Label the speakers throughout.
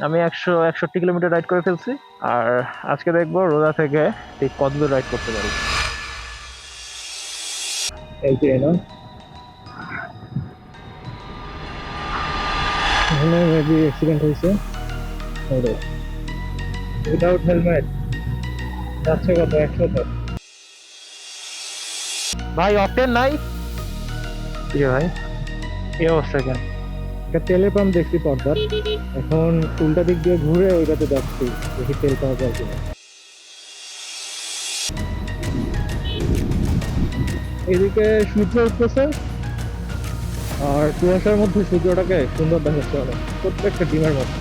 Speaker 1: আমি 161 kilometre ride করে ফেলছি। আর আজকে দেখবো রোজা থেকে ঠিক কতদূর রাইড করতে পারি। এই যে না, এখানে মেবি অ্যাক্সিডেন্ট হয়েছে। উইদাউট হেলমেট যাচ্ছে কত 100। ভাই অপটেন নাই? কি রে ভাই, এই অবস্থা কেন? একটা তেলের পাম্প দেখছি পর্দার, এখন উল্টা দিক দিয়ে ঘুরে ওইটাতে যাচ্ছি, দেখি তেল পাওয়া যায় কিনা। এদিকে সূর্য উঠতেছে আর কুয়াশার মধ্যে সূর্যটাকে সুন্দর দেখাচ্ছে অনেক, প্রত্যেকটা ডিমের মতো।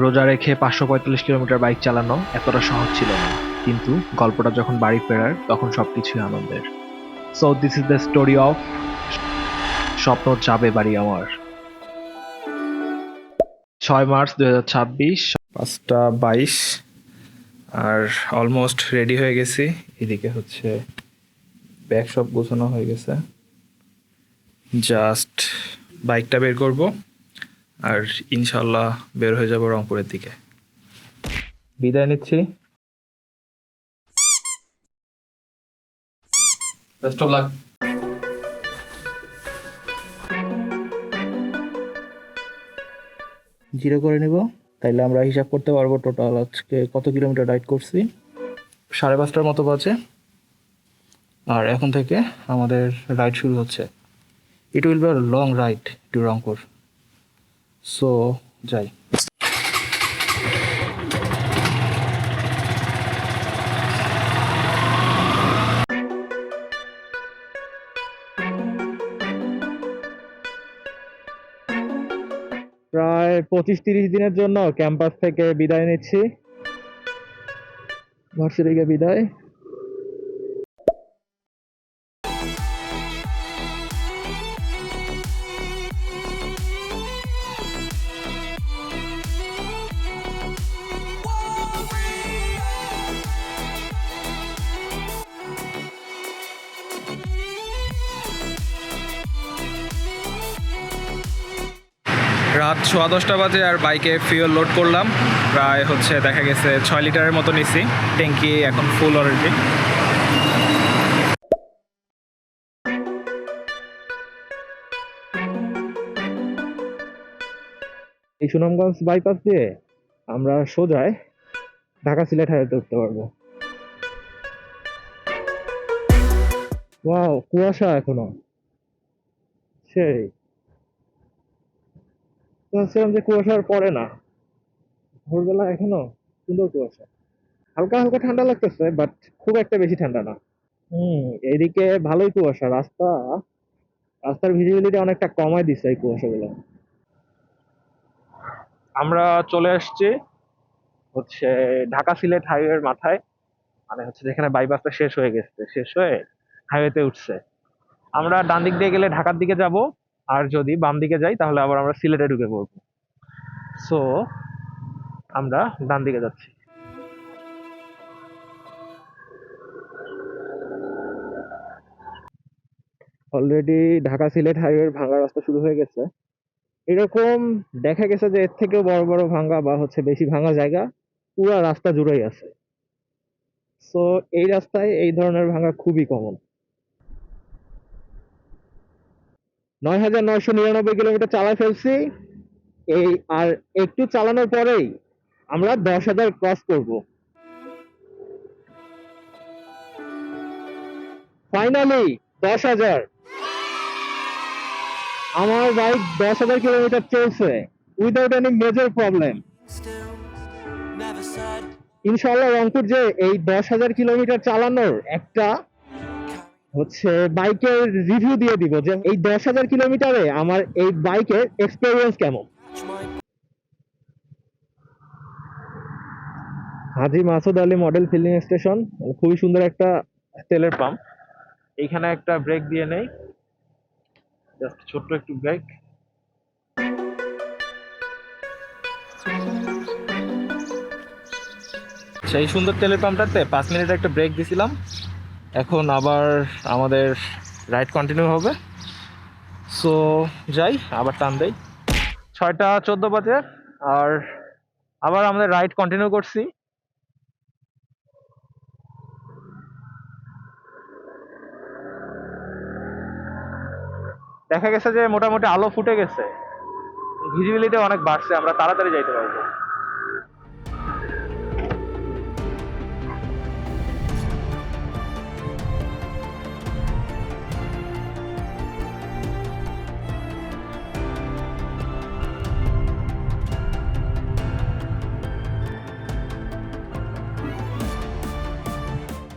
Speaker 2: রোজা রেখে 545 কিলোমিটার বাইক চালানো এতটা সহজ ছিল না, কিন্তু গল্পটা যখন বাড়ি ফেরার তখন সবকিছুই আনন্দের। So this is the story of স্বপ্ন যাবে বাড়ি আমার। 6 মার্চ 2026,
Speaker 3: 5টা 22, আর অলমোস্ট রেডি হয়ে গেছি। এদিকে হচ্ছে ব্যাগ সব গোছানো হয়ে গেছে, জাস্ট বাইকটা বের করব আর ইনশাল্লাহ বের হয়ে যাব রংপুরের দিকে। বিদায় নিচ্ছি, বেস্ট অফ লাক।
Speaker 1: জিরো করে নিব, তাইলে আমরা হিসাব করতে পারবো টোটাল আজকে কত কিলোমিটার রাইড করছি।
Speaker 3: 5:30টার মতো বাজে, আর এখন থেকে আমাদের রাইড শুরু হচ্ছে। It will be a long ride to Rangpur, so যাই।
Speaker 1: প্রায় 25-30 দিনের জন্য ক্যাম্পাস থেকে বিদায় নিচ্ছি, ভার্সিটিকে বিদায়।
Speaker 3: রাত 10:15 বাজে আর বাইকে ফিউল লোড করলাম। প্রায় হচ্ছে দেখা গেছে 6 লিটারের মতো নিছি, ট্যাঙ্কি এখন ফুল অলরেডি।
Speaker 1: এই সুনামগঞ্জ বাইপাস দিয়ে আমরা সোজায় ঢাকা সিলেট হাইওয়েতে উঠতে পারবো। ওয়াও, কুয়াশা এখনো, সেই তো ভাবছিলাম যে কুয়াশা আর পড়ে না, ভোরবেলা এখনো সুন্দর কুয়াশা। হালকা হালকা ঠান্ডা লাগতেছে, বাট খুব একটা বেশি ঠান্ডা না। এইদিকে ভালোই কুয়াশা, রাস্তার ভিজিবিলিটি অনেকটা কমায় দিচ্ছে এই কুয়াশাগুলো। আমরা চলে আসছি হচ্ছে ঢাকা সিলেট হাইওয়ের মাথায়, মানে হচ্ছে যেখানে বাইপাসটা শেষ হয়ে গেছে, শেষ হয়ে হাইওয়েতে উঠছে। আমরা ডান দিক দিয়ে গেলে ঢাকার দিকে যাব, আর যদি বাম দিকে যাই তাহলে আবার আমরা সিলেটে ঢুকে পড়বো। সো আমরা ডান দিকে যাচ্ছি। অলরেডি ঢাকা সিলেট হাইওয়ের ভাঙা রাস্তা শুরু হয়ে গেছে। এরকম দেখা গেছে যে এর থেকেও বড় বড় ভাঙা বা হচ্ছে বেশি ভাঙা জায়গা পুরো রাস্তা জুড়েই আছে। সো এই রাস্তায় এই ধরনের ভাঙা খুবই কমন। 9,999 কিলোমিটার চালায় ফেলছি, এই আর একটু চালানোর পরেই আমরা 10,000 ক্রস করব। ফাইনালি 10,000। আমার বাইক 10,000 কিলোমিটার চলছে উইদাউট এনি মেজর প্রবলেম। ইনশাআল্লাহ রংপুর যে এই 10,000 কিলোমিটার চালানোর একটা হচ্ছে বাইকের রিভিউ দিয়ে দিব যে এই 10,000 কিলোমিটারে আমার এই বাইকের এক্সপেরিয়েন্স কেমন। Haji Masud Ali model filling station, খুবই সুন্দর একটা তেলের পাম্প। এইখানে একটা ব্রেক দিয়ে নেই, জাস্ট ছোট্ট একটু ব্রেক।
Speaker 3: সেই সুন্দর তেলের পাম্পটাতে 5 মিনিট একটা ব্রেক দিছিলাম। এখন আবার আমাদের
Speaker 1: রাইড কন্টিনিউ হবে। সো যাই, আবার টান দেই। 6টা 14 বাজে, আর আবার আমাদের রাইড কন্টিনিউ করছি। দেখা গেছে যে মোটামুটি আলো ফুটে গেছে, ভিজিবিলিটি অনেক বাড়ছে, আমরা তাড়াতাড়ি যাইতে পারবো।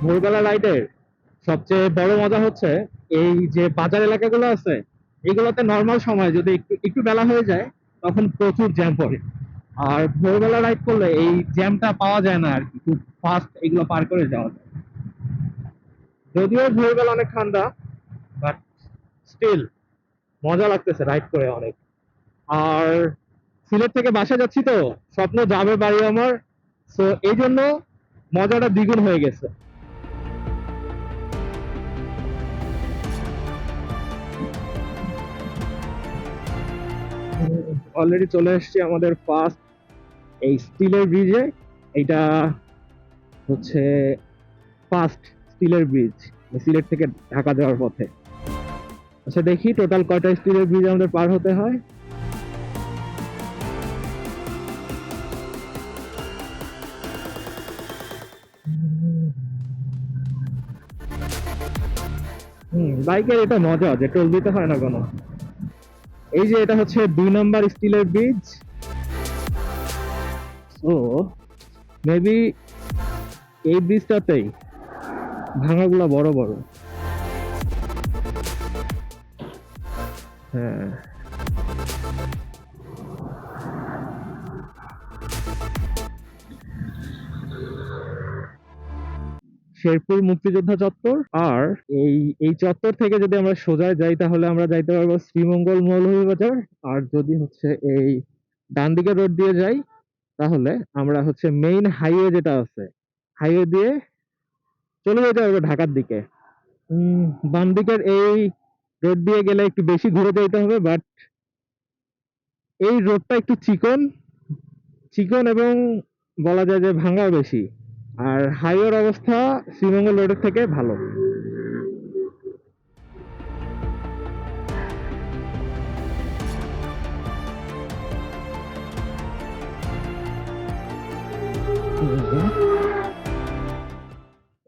Speaker 1: ভোরবেলা রাইডের সবচেয়ে বড় মজা হচ্ছে এই যে বাজার এলাকাগুলো আছে, এগুলোতে নর্মাল সময় যদি একটু একটু বেলা হয়ে যায় তখন প্রচুর জ্যাম পড়ে। আর ভোরবেলা রাইড করলে এই জ্যামটা পাওয়া যায় না আর কি, খুব ফাস্ট এগুলো পার করে যাওয়া যায়। যদিও ভোরবেলা অনেক ঠান্ডা, বাট স্টিল মজা লাগতেছে রাইড করে অনেক। আর সিলেট থেকে বাসা যাচ্ছি তো, স্বপ্ন যাবে বাড়ি আমার, তো এই জন্য মজাটা দ্বিগুণ হয়ে গেছে। অলরেডি চলে এসেছি আমাদের ফার্স্ট এই স্টিলের ব্রিজে। এইটা হচ্ছে ফার্স্ট স্টিলের ব্রিজ সিলেট থেকে ঢাকা যাওয়ার পথে। আচ্ছা দেখি টোটাল কয়টা স্টিলের ব্রিজ আমাদের পার হতে হয়। বাইকের এটা মজা যে টোল দিতে হয় না কোনো। এই যে এটা হচ্ছে 2 নাম্বার স্টিলের ব্রিজ। সো মেবি এই ব্রিজটাতেই ভাঙাগুলা বড় বড়। হ্যাঁ, শেরপুর মুক্তিযোদ্ধা চত্বর। আর এই এই চত্বর থেকে যদি আমরা সোজা যাই তাহলে আমরা যাইতে পারবো শ্রীমঙ্গল মৌলভীবাজার। আর যদি হচ্ছে এই ডান দিকে রোড দিয়ে যাই তাহলে আমরা হচ্ছে মেইন হাইওয়ে যেটা আছে, হাইওয়ে দিয়ে চলে যেতে পারবো ঢাকার দিকে। বাম দিকের এই রোড দিয়ে গেলে একটু বেশি ঘুরে যেতে হবে, বাট এই রোডটা একটু চিকন চিকন এবং বলা যায় যে ভাঙাও বেশি। আর হাইওয়ের অবস্থা শ্রীমঙ্গল রোডের থেকে ভালো।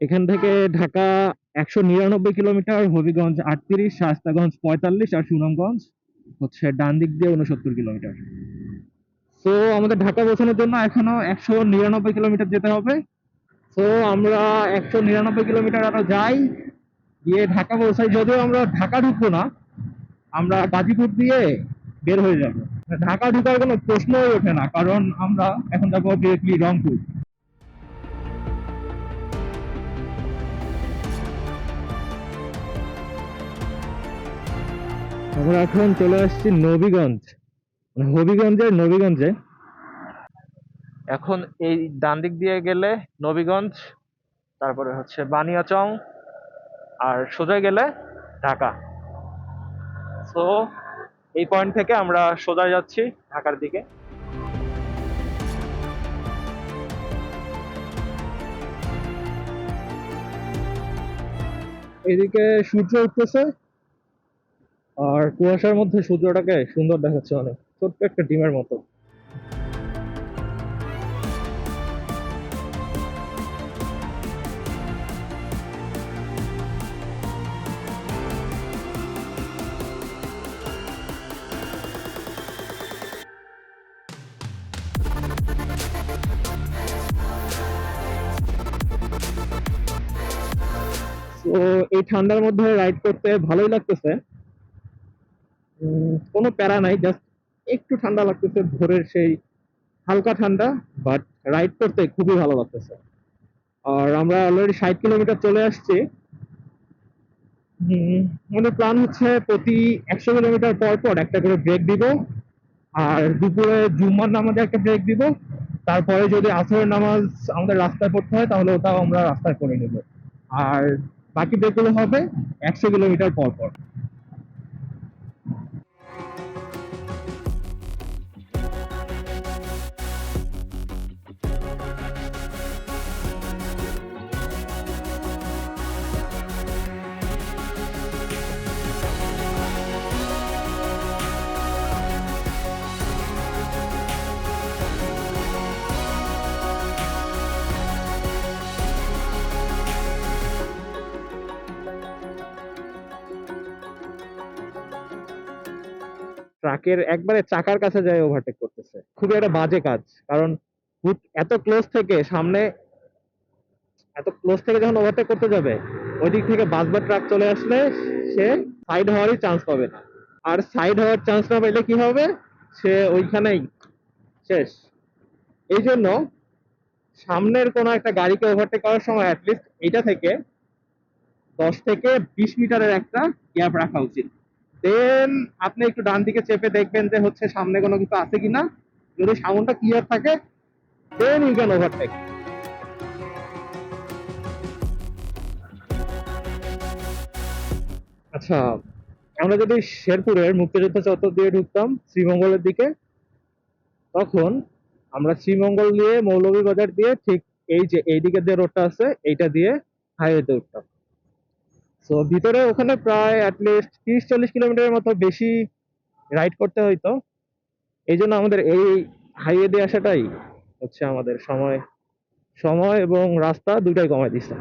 Speaker 1: এখান থেকে ঢাকা 199 কিলোমিটার, হবিগঞ্জ 38, শায়েস্তাগঞ্জ 45, আর সুনামগঞ্জ হচ্ছে ডান দিক দিয়ে 69 কিলোমিটার। তো আমাদের ঢাকা পৌঁছানোর জন্য এখনো 199 কিলোমিটার যেতে হবে। তো আমরা 199 কিলোমিটার আরো যাই, গিয়ে ঢাকা পৌঁছাই। যদিও আমরা ঢাকা ঢুকবো না, আমরা গাজীপুর দিয়ে বের হয়ে যাব। ঢাকা ঢুকার কোনো প্রশ্নই ওঠে না, কারণ আমরা এখন যাবো ডিরেক্টলি রংপুর। আমরা এখন চলে আসছি নবীগঞ্জ, মানে হবিগঞ্জের নবীগঞ্জে। এখন এই ডান দিক দিয়ে গেলে নবীগঞ্জ, তারপরে হচ্ছে বানিয়াচং, আর সোজা গেলে ঢাকা। সো এই পয়েন্ট থেকে আমরা সোজা যাচ্ছি ঢাকার দিকে। এদিকে সূর্য উঠতেছে, আর কুয়াশার মধ্যে সূর্যটাকে সুন্দর দেখাচ্ছে, অনেক ছোট্ট একটা ডিমের মতো। তো এই ঠান্ডার মধ্যে রাইড করতে ভালোই লাগতেছে, কোনো প্যারা নাই, জাস্ট একটু ঠান্ডা লাগতেছে, ভোরের সেই হালকা ঠান্ডা, বাট রাইড করতে খুবই ভালো লাগতেছে। আর আমরা অলরেডি 60 কিলোমিটার চলে আসছি। আমাদের প্ল্যান হচ্ছে প্রতি 100 কিলোমিটার পর পর একটা করে ব্রেক দিব, আর দুপুরে জুম্মার নামাজে একটা ব্রেক দিব। তারপরে যদি আসরের নামাজ আমাদের রাস্তায় পড়তে হয় তাহলে ওটাও আমরা রাস্তায় করে নেব। আর বাকি ব্রেকগুলো হবে 100 কিলোমিটার পর পর। ট্রাকের একবারে চাকার কাছে যায় ওভারটেক করতেছে, খুবই একটা বাজে কাজ। কারণ এত ক্লোজ থেকে সামনে, এত ক্লোজ থেকে যখন ওভারটেক করতে যাবে, ওই দিক থেকে বাস বা ট্রাক চলে আসলে সে সাইড হওয়ারই চান্স পাবে না। আর সাইড হওয়ার চান্স না পেলে কি হবে, সে ওইখানেই শেষ। এই জন্য সামনের কোনো একটা গাড়িকে ওভারটেক করার সময় অ্যাটলিস্ট এটা থেকে 10 থেকে 20 মিটারের একটা গ্যাপ রাখা উচিত। দেন আপনি একটু ডান দিকে চেপে দেখবেন যে হচ্ছে সামনে কোনো কিছু আছে কিনা। যদি সামনটা ক্লিয়ার থাকে, দেন ইউ ক্যান ওভারটেক। আচ্ছা, আমরা যদি শেরপুরের মুক্তিযোদ্ধা চত্বর দিয়ে ঢুকতাম শ্রীমঙ্গলের দিকে, তখন আমরা শ্রীমঙ্গল দিয়ে মৌলভীবাজার দিয়ে ঠিক এই যে এইদিকে যে রোডটা আছে এইটা দিয়ে হাইওয়েতে উঠতাম। তো ভিতরে ওখানে প্রায় অ্যাটলিস্ট 30-40 কিলোমিটারের মতো বেশি রাইড করতে হইতো। এই জন্য আমাদের এই হাইওয়ে দিয়ে আসাটাই হচ্ছে আমাদের সময় সময় এবং রাস্তা দুটাই কমায় দিচ্ছে।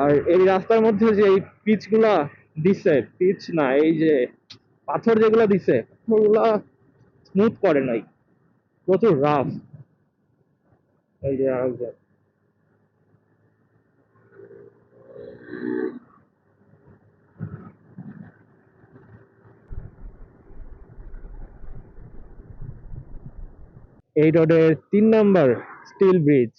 Speaker 1: আর এই রাস্তার মধ্যে যে এই পিচ গুলা দিছে, পিচ না, এই যে পাথর যেগুলা দিছে, ওগুলা স্মুথ করে নাই, প্রচুর রাফ। এই যে আরেকজন, এই রোডের 3 নম্বর স্টিল ব্রিজ।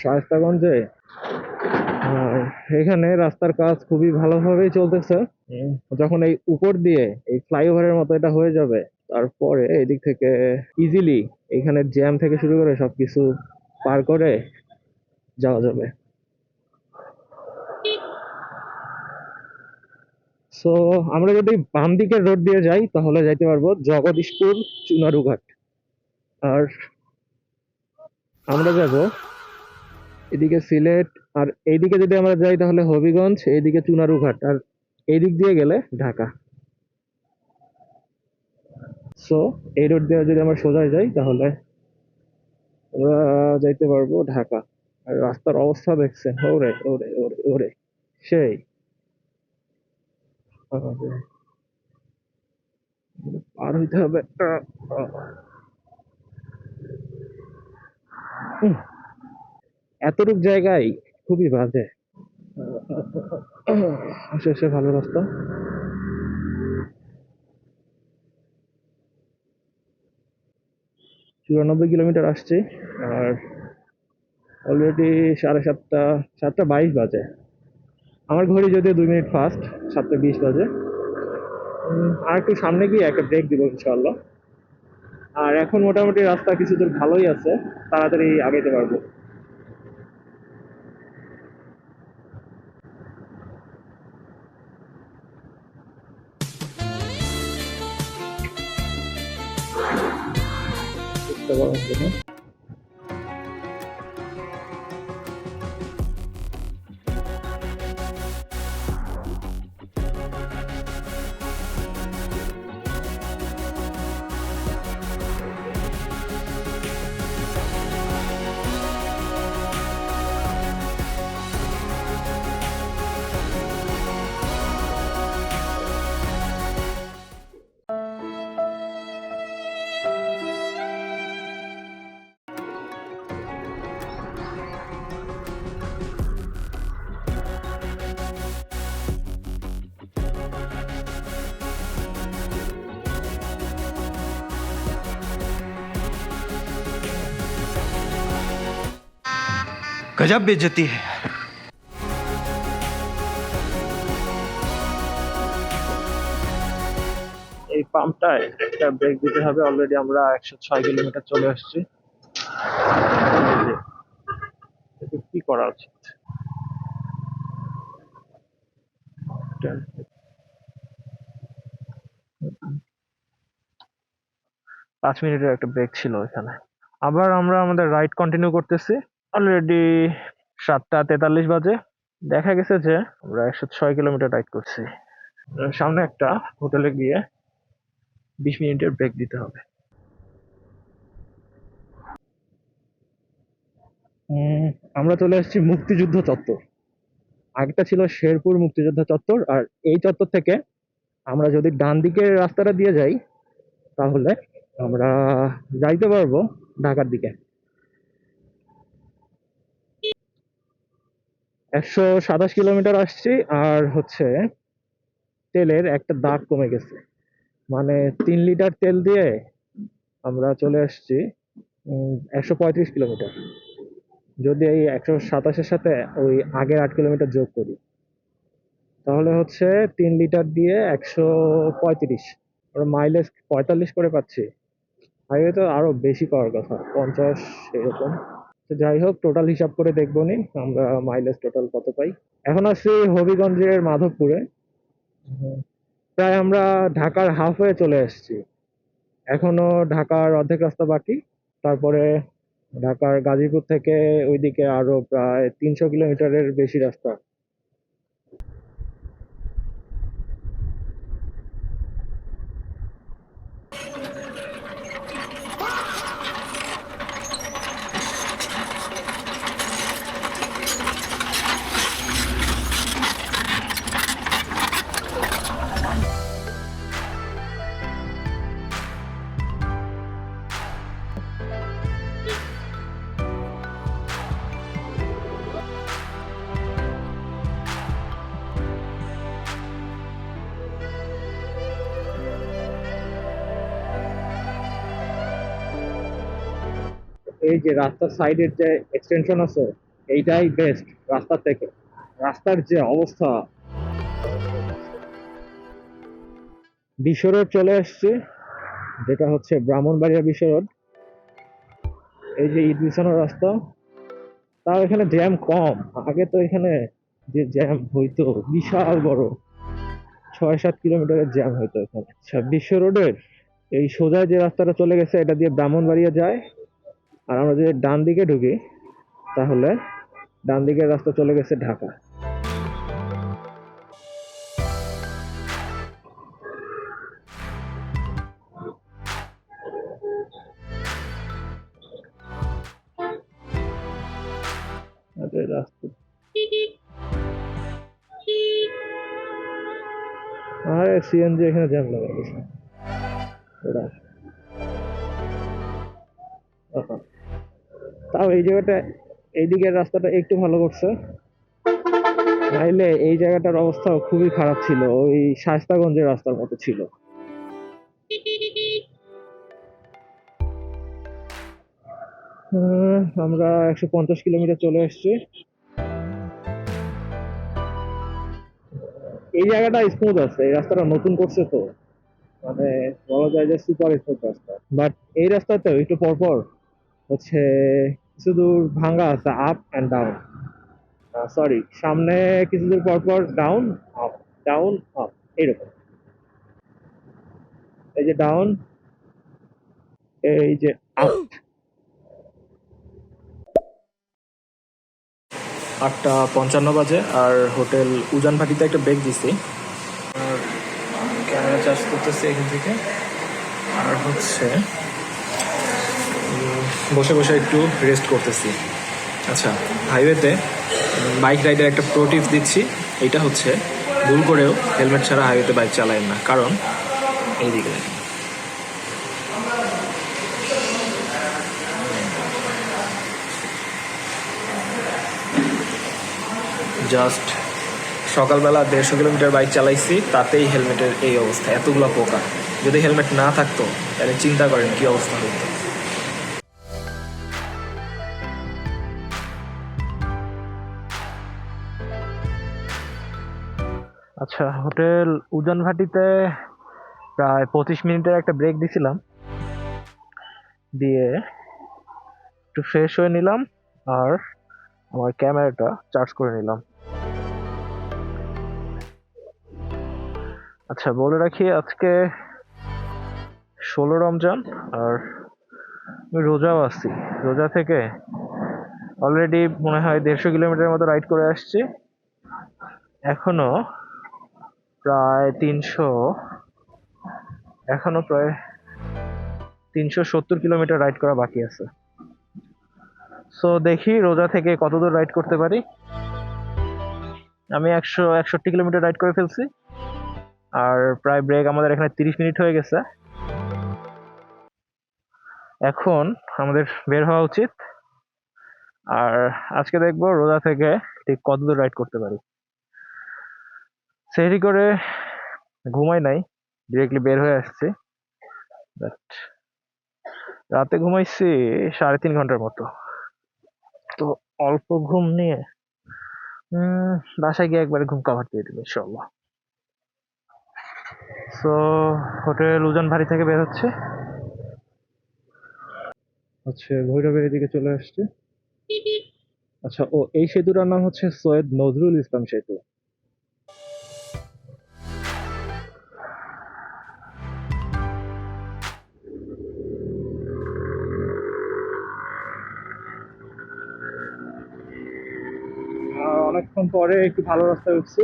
Speaker 1: শায়েস্তাগঞ্জে এখানে রাস্তার কাজ খুবই ভালোভাবেই চলতেছে। যখন এই উপর দিয়ে এই ফ্লাইওভারের মতো এটা হয়ে যাবে, তারপরে এদিক থেকে ইজিলি এখানে জ্যাম থেকে শুরু করে সবকিছু পার করে যাওয়া যাবে। সো আমরা যদি বাম দিকের রোড দিয়ে যাই তাহলে যাইতে পারবো জগদীশপুর চুনারুঘাট। আর আমরা যাব এদিকে সিলেট, আর এইদিকে যদি আমরা যাই তাহলে হবিগঞ্জ, এইদিকে চুনারুঘাট, আর এই দিক দিয়ে গেলে ঢাকা। সো এই রোড দিয়ে যদি আমরা সোজা যাই তাহলে আমরা যাইতে পারবো ঢাকা। আর রাস্তার অবস্থা দেখছেন, ওরে ওরে ওরে ওরে সেই আমাদের পার হইতে হবে। এতটুক জায়গায় খুবই বাজে। শেষে ভালো রাস্তা। 94 কিলোমিটার আসছি, আর অলরেডি 7:30, 7:22 বাজে। আমার ঘড়ি যদিও 2 মিনিট ফাস্ট, 7:20 বাজে। আর একটু সামনে গিয়ে একটা ব্রেক দিব ইনশাল্লাহ। আর এখন মোটামুটি রাস্তা কিছু দূর ভালোই আছে, তাড়াতাড়ি আগাইতে পারবো। বুঝতে পারছি না।
Speaker 3: गजब बेइज्जती है।
Speaker 1: এই পাম্পটায় একটা ব্রেক দিতে হবে। অলরেডি আমরা 106 কিলোমিটার চলে আসছি। এই যে, এতে কি করা উচিত? 5 মিনিটের একটা ব্রেক ছিল এখানে। আবার আমরা আমাদের রাইড কন্টিনিউ করতেছি। অলরেডি 7টা 43 বাজে। দেখা গেছে যে আমরা 106 কিলোমিটার রাইড করছি। সামনে একটা হোটেলে গিয়ে 20 মিনিটের ব্রেক দিতে হবে। আমরা চলে এসেছি মুক্তিযুদ্ধ চত্বর। আগেটা ছিল শেরপুর মুক্তিযোদ্ধা চত্বর। আর এই চত্বর থেকে আমরা যদি ডান দিকের রাস্তাটা দিয়ে যাই তাহলে আমরা যাইতে পারবো ঢাকার দিকে। 127 কিলোমিটার আসছি। আর হচ্ছে তেলের একটা দাগ কমে গেছে, মানে 3 লিটার তেল দিয়ে আমরা চলে আসছি 135 কিলোমিটার। যদি এই 127-এর সাথে ওই আগের 8 কিলোমিটার যোগ করি তাহলে হচ্ছে 3 লিটার দিয়ে 135। আমরা মাইলেজ 45 করে পাচ্ছি। হাইওয়ে তো আরো বেশি পাওয়ার কথা, 50 এরকম। তো যাই হোক, টোটাল হিসাব করে দেখবো নি আমরা মাইলেজ টোটাল কত পাই। এখন আছি হবিগঞ্জের মাধবপুরে। প্রায় আমরা ঢাকার হাফ হয়ে চলে আসছি। এখনো ঢাকার অর্ধেক রাস্তা বাকি। তারপরে ঢাকার গাজীপুর থেকে ওইদিকে আরো প্রায় 300 কিলোমিটারের বেশি রাস্তা। এই যে রাস্তার সাইডের যে এক্সটেনশন আছে এইটাই বেস্ট রাস্তার থেকে। রাস্তার যে অবস্থা। বিশ্ব রোড চলে আসছে, যেটা হচ্ছে ব্রাহ্মণবাড়িয়া বিশ্ব রোড। এই যে ঈদ বিছানোর রাস্তা, তাও এখানে জ্যাম কম। আগে তো এখানে যে জ্যাম হইতো বিশাল বড়, 6-7 কিলোমিটারের জ্যাম হইতো এখানে। আচ্ছা, বিশ্ব রোডের এই সোজা যে রাস্তাটা চলে গেছে এটা দিয়ে ব্রাহ্মণবাড়িয়া যায়। আর আমরা যদি ডান দিকে ঢুকি তাহলে ডান দিকের রাস্তা চলে গেছে ঢাকা। রাস্তা আরে সিএনজি এখানে জ্যাম লাগা গেছে। ওরা আহা। তাও এই জায়গাটা, এই দিকের রাস্তাটা একটু ভালো করছে। নাইলে এই জায়গাটার অবস্থা খুবই খারাপ ছিল, ওই শায়েস্তাগঞ্জের রাস্তার মতো ছিল। আমরা 150 কিলোমিটার চলে এসেছি। এই জায়গাটা স্মুথ আছে, এই রাস্তাটা নতুন করছে তো, মানে বলা যায় যে সুপার স্মুথ রাস্তা। বাট এই রাস্তাতেও একটু পরপর হচ্ছে কিছু দূর ভাঙ্গা আছে, আপ অ্যান্ড ডাউন। সরি, সামনে কিছু দূর পরপর ডাউন আপ, ডাউন আপ, এইরকম। এই যে ডাউন, এই যে আপ। 8টা 55 বাজে আর হোটেল উজান ভাটিতে একটা ব্রেক দিছি। আর ক্যামেরা চার্জ করতেছি এখান থেকে। আর হচ্ছে বসে বসে একটু রেস্ট করতেছি। আচ্ছা, হাইওয়েতে বাইক রাইডের একটা প্রো টিপস দিচ্ছি। এটা হচ্ছে ভুল করেও হেলমেট ছাড়া হাইওয়েতে বাইক চালায়েন না, কারণ এইদিকে দেখেন, জাস্ট সকালবেলা 150 কিলোমিটার বাইক চালাইছি, তাতেই হেলমেটের এই অবস্থা, এতগুলো পোকা। যদি হেলমেট না থাকতো তাহলে চিন্তা করেন কি অবস্থা হতো। আচ্ছা, হোটেল উজান ভাটিতে প্রায় 25 মিনিটের একটা ব্রেক দিছিলাম, দিয়ে একটু ফ্রেশ হয়ে নিলাম আর আমার ক্যামেরাটা চার্জ করে নিলাম। আচ্ছা, বলে রাখি আজকে 16 রমজান আর আমি রোজাও আছি। রোজা থেকে অলরেডি মনে হয় 150 কিলোমিটার মতো রাইড করে আসছি। এখনো প্রায় 370 কিলোমিটার রাইড করা বাকি আছে। সো দেখি রোজা থেকে কতদূর রাইড করতে পারি। আমি 161 কিলোমিটার রাইড করে ফেলছি আর প্রায় ব্রেক আমাদের এখানে 30 মিনিট হয়ে গেছে। এখন আমাদের বের হওয়া উচিত আর আজকে দেখবো রোজা থেকে ঠিক কতদূর রাইড করতে পারি। সেহরি করে ঘুমাই নাই, ডিরেক্টলি বের হয়ে আসছি। বাট রাতে ঘুমাইছি 3.5 ঘন্টার মতো, তো অল্প ঘুম নিয়ে বাসায় গিয়ে একবারে ঘুম কাভার দিয়ে দিল ইনশাল্লাহ। সো হোটেল উজান ভারি থেকে বের হচ্ছে, ভৈরবের এদিকে চলে আসছে। আচ্ছা, ও এই সেতুটার নাম হচ্ছে সৈয়দ নজরুল ইসলাম সেতু। অনেকক্ষণ পরে একটু ভালো রাস্তায় উঠছি।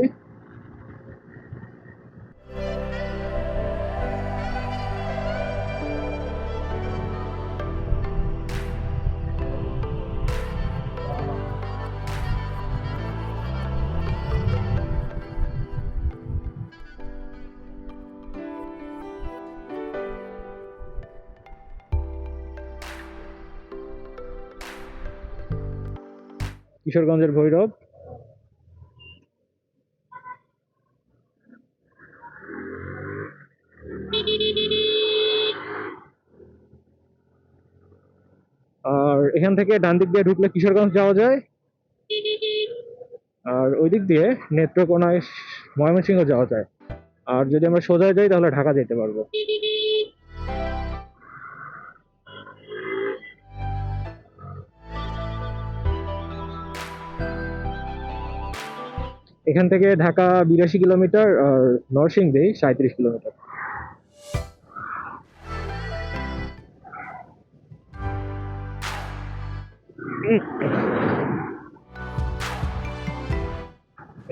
Speaker 1: কিশোরগঞ্জের ভৈরব। আর এখান থেকে ডান দিক দিয়ে ঢুকলে কিশোরগঞ্জ যাওয়া যায়, আর ওই দিক দিয়ে নেত্রকোনায় ময়মনসিংহ যাওয়া যায়। আর যদি আমরা সোজা যাই তাহলে ঢাকা যেতে পারবো। এখান থেকে ঢাকা 82 কিলোমিটার আর নরসিংদী 37 কিলোমিটার।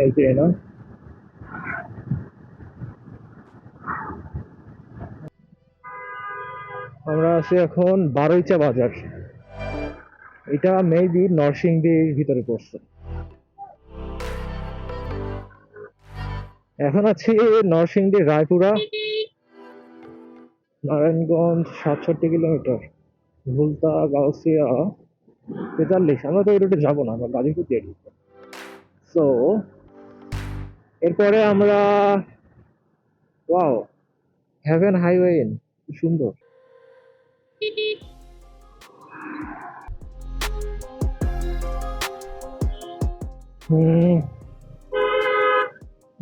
Speaker 1: এই যে না, আমরা আছি এখন বারৈচা বাজার। এটা মেবি নরসিংদীর ভিতরে পড়ছে। এখন আছি নরসিংদীর রায়পুরা, নারায়ণগঞ্জ 67 কিলোমিটার, ভুলতা গাউসিয়া 43। আমরা তো ওই রুটে যাবো না, আমরা গাজীপুর দিয়ে ঢুকবো। সো এরপরে আমরা, ওয়াও, হেভেন হাইওয়ে ইন, কি সুন্দর।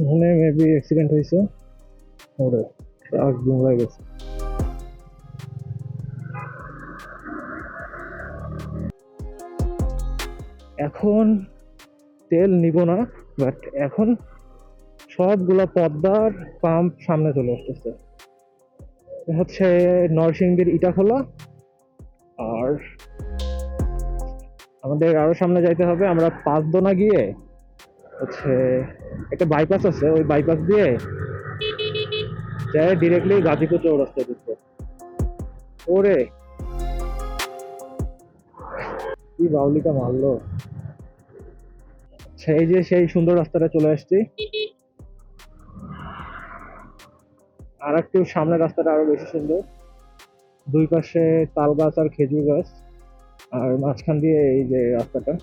Speaker 1: এখানে মেবি অ্যাক্সিডেন্ট হয়েছে, ওরে ট্রাক গুমড়ায় গেছে। এখন তেল নিব না, বাট এখন সবগুলা পদ্মার পাম্প সামনে চলে আসতেছে। হচ্ছে নরসিংদীর ইটাখোলা, আর আমাদের আরো সামনে যাইতে হবে। আমরা পাঁচদোনা গিয়ে হচ্ছে একটা বাইপাস আছে, ওই বাইপাস দিয়ে যাই ডিরেক্টলি গাজীপুর চৌরাস্তায় ঢুকবো। ওরে কি বাউলিটা মারলো। সেই যে সেই সুন্দর রাস্তাটা চলে আসছি। আর একটু সামনে রাস্তাটা আরো বেশি সুন্দর, দুই পাশে তাল গাছ আর খেজুর গাছ, আর মাঝখান দিয়ে এই যে রাস্তাটা।